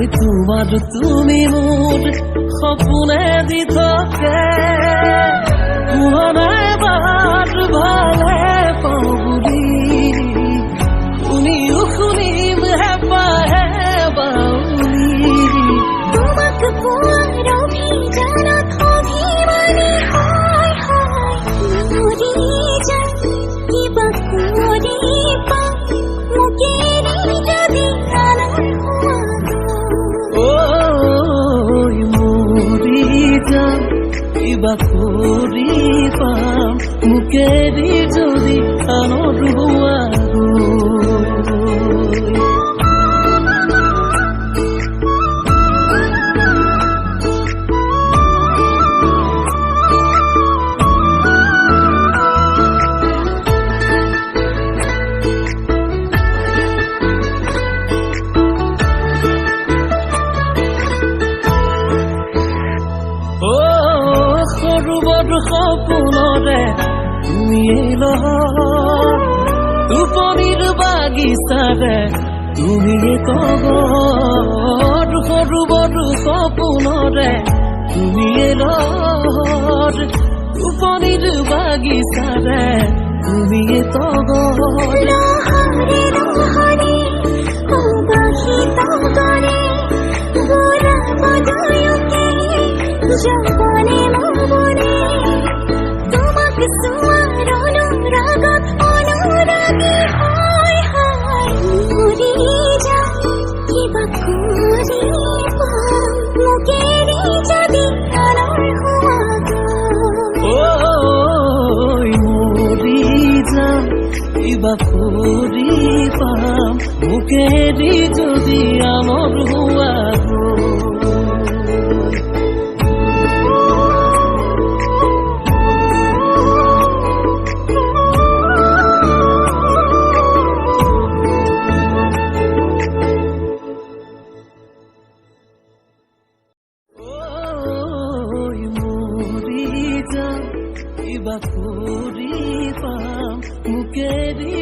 তোমাৰ তুমি মোৰ সপনে দি থাকে পুনৰায় বাৰ ভালে পাওঁ বুলি শুনিও শুনিম হেঁপাহে বাউলি তোমাক পোৱাৰ অভিযানত অভিমানী হয় মৰি যায় কিবা কৰি পাম মোকে যদি আনৰ মৰি যাম কিবা কৰি পাম মোকেদি যদি আনৰ হোৱা সপোনৰে তুমিয়ে টোপনিৰ বাগিচাৰে তুমিয়ে তগৰ সৰু বৰু সপোনৰে তুমিয়ে টোপনিৰ বাগিচাৰে তুমিয়ে তগৰ জপনে মনে তোমাক চোৱাৰ অনুৰাগত অনুৰাগী হয় মৰি যাম কিবা কৰি পাম মোকেদি যদি আনৰ মৰি যাম কিবা কৰি পাম মোকেদি যদি আনৰ হোৱা কিবা কৰি পাম মোকেদি